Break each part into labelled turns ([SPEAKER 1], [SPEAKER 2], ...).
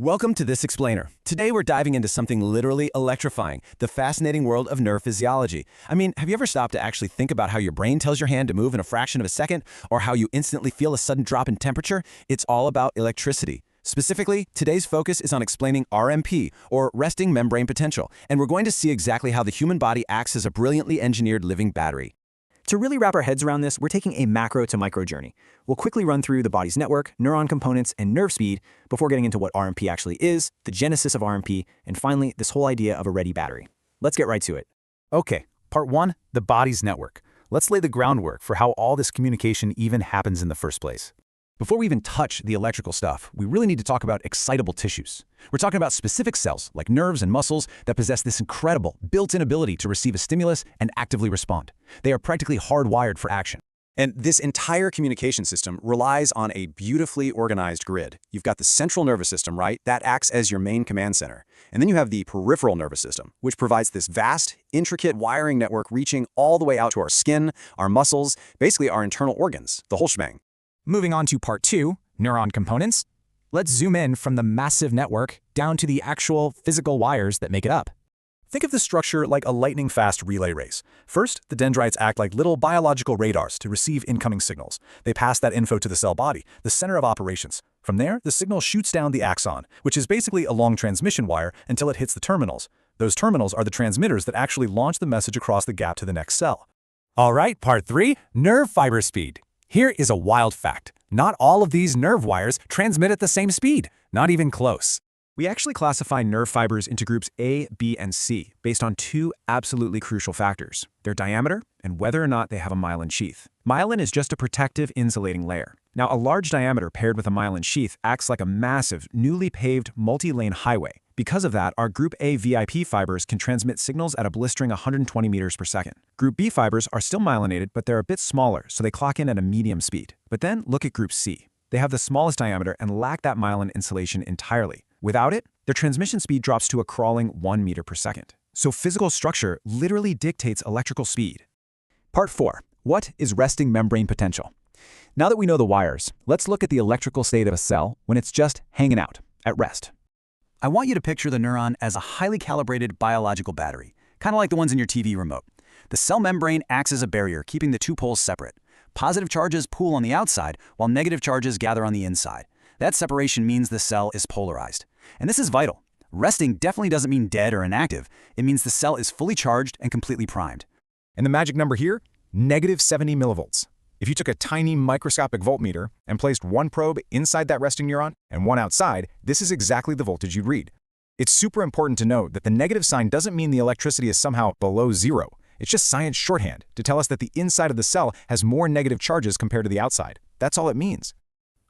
[SPEAKER 1] Welcome to This Explainer. Today we're diving into something literally electrifying, the fascinating world of nerve physiology. I mean, have you ever stopped to actually think about how your brain tells your hand to move in a fraction of a second, or how you instantly feel a sudden drop in temperature? It's all about electricity. Specifically, today's focus is on explaining RMP, or resting membrane potential, and we're going to see exactly how the human body acts as a brilliantly engineered living battery.
[SPEAKER 2] To really wrap our heads around this, we're taking a macro to micro journey. We'll quickly run through the body's network, neuron components, and nerve speed before getting into what RMP actually is, the genesis of RMP, and finally, this whole idea of a ready battery. Let's get right to it.
[SPEAKER 3] Okay, part one, the body's network. Let's lay the groundwork for how all this communication even happens in the first place. Before we even touch the electrical stuff, we really need to talk about excitable tissues. We're talking about specific cells, like nerves and muscles, that possess this incredible, built-in ability to receive a stimulus and actively respond. They are practically hardwired for action.
[SPEAKER 4] And this entire communication system relies on a beautifully organized grid. You've got the central nervous system, right? That acts as your main command center. And then you have the peripheral nervous system, which provides this vast, intricate wiring network reaching all the way out to our skin, our muscles, basically our internal organs, the whole shebang.
[SPEAKER 2] Moving on to part two, neuron components. Let's zoom in from the massive network down to the actual physical wires that make it up.
[SPEAKER 3] Think of the structure like a lightning-fast relay race. First, the dendrites act like little biological radars to receive incoming signals. They pass that info to the cell body, the center of operations. From there, the signal shoots down the axon, which is basically a long transmission wire, until it hits the terminals. Those terminals are the transmitters that actually launch the message across the gap to the next cell. All right, part three, nerve fiber speed. Here is a wild fact. Not all of these nerve wires transmit at the same speed, not even close.
[SPEAKER 1] We actually classify nerve fibers into groups A, B, and C based on two absolutely crucial factors: their diameter and whether or not they have a myelin sheath. Myelin is just a protective insulating layer. Now, a large diameter paired with a myelin sheath acts like a massive, newly paved, multi-lane highway. Because of that, our Group A VIP fibers can transmit signals at a blistering 120 meters per second. Group B fibers are still myelinated, but they're a bit smaller, so they clock in at a medium speed. But then look at Group C. They have the smallest diameter and lack that myelin insulation entirely. Without it, their transmission speed drops to a crawling 1 meter per second. So physical structure literally dictates electrical speed. Part 4. What is resting membrane potential? Now that we know the wires, let's look at the electrical state of a cell when it's just hanging out, at rest.
[SPEAKER 5] I want you to picture the neuron as a highly calibrated biological battery, kind of like the ones in your TV remote. The cell membrane acts as a barrier, keeping the two poles separate. Positive charges pool on the outside, while negative charges gather on the inside. That separation means the cell is polarized. And this is vital. Resting definitely doesn't mean dead or inactive. It means the cell is fully charged and completely primed.
[SPEAKER 3] And the magic number here? -70 millivolts. If you took a tiny microscopic voltmeter and placed one probe inside that resting neuron and one outside, this is exactly the voltage you'd read. It's super important to note that the negative sign doesn't mean the electricity is somehow below zero. It's just science shorthand to tell us that the inside of the cell has more negative charges compared to the outside. That's all it means.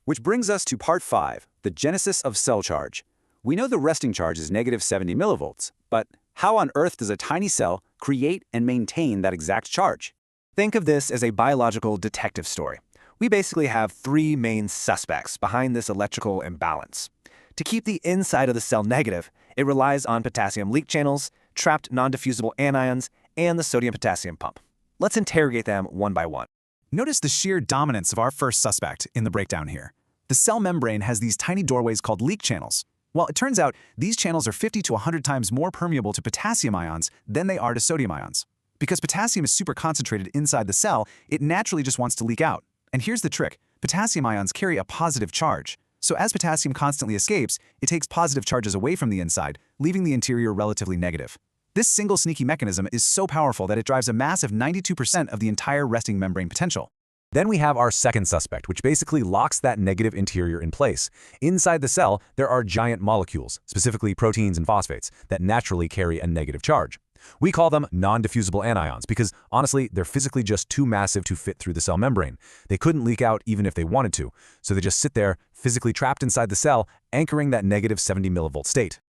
[SPEAKER 4] Which brings us to part 5, the genesis of cell charge. We know the resting charge is -70 millivolts, but how on earth does a tiny cell create and maintain that exact charge? Think of this as a biological detective story. We basically have three main suspects behind this electrical imbalance. To keep the inside of the cell negative, it relies on potassium leak channels, trapped non-diffusible anions, and the sodium-potassium pump. Let's interrogate them one by one.
[SPEAKER 6] Notice the sheer dominance of our first suspect in the breakdown here. The cell membrane has these tiny doorways called leak channels. Well, it turns out these channels are 50 to 100 times more permeable to potassium ions than they are to sodium ions. Because potassium is super concentrated inside the cell, it naturally just wants to leak out. And here's the trick. Potassium ions carry a positive charge. So as potassium constantly escapes, it takes positive charges away from the inside, leaving the interior relatively negative. This single sneaky mechanism is so powerful that it drives a massive 92% of the entire resting membrane potential.
[SPEAKER 3] Then we have our second suspect, which basically locks that negative interior in place. Inside the cell, there are giant molecules, specifically proteins and phosphates, that naturally carry a negative charge. We call them non-diffusible anions because, honestly, they're physically just too massive to fit through the cell membrane. They couldn't leak out even if they wanted to, so they just sit there, physically trapped inside the cell, anchoring that -70 millivolt state.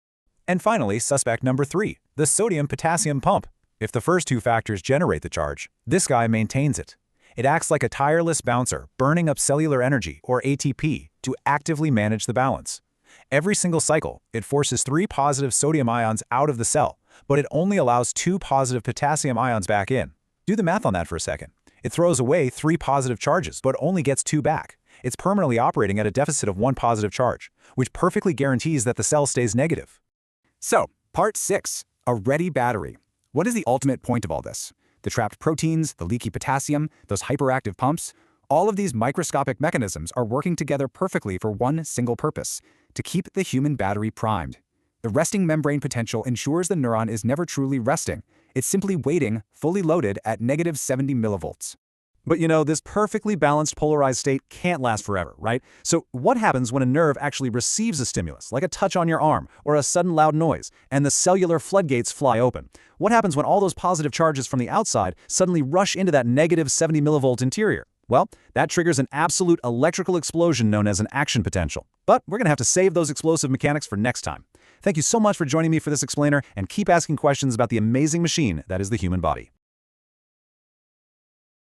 [SPEAKER 3] And finally, suspect number 3, the sodium-potassium pump. If the first two factors generate the charge, this guy maintains it. It acts like a tireless bouncer, burning up cellular energy, or ATP, to actively manage the balance. Every single cycle, it forces 3 positive sodium ions out of the cell, but it only allows 2 positive potassium ions back in. Do the math on that for a second. It throws away 3 positive charges, but only gets 2 back.
[SPEAKER 1] It's permanently operating at a deficit of one positive charge, which perfectly guarantees that the cell stays negative.
[SPEAKER 4] So, part 6, a ready battery. What is the ultimate point of all this? The trapped proteins, the leaky potassium, those hyperactive pumps, all of these microscopic mechanisms are working together perfectly for one single purpose: to keep the human battery primed. The resting membrane potential ensures the neuron is never truly resting. It's simply waiting, fully loaded, at negative 70 millivolts.
[SPEAKER 1] But this perfectly balanced polarized state can't last forever, right? So what happens when a nerve actually receives a stimulus, like a touch on your arm or a sudden loud noise, and the cellular floodgates fly open? What happens when all those positive charges from the outside suddenly rush into that negative 70 millivolt interior? Well, that triggers an absolute electrical explosion known as an action potential. But we're going to have to save those explosive mechanics for next time. Thank you so much for joining me for this explainer, and keep asking questions about the amazing machine that is the human body.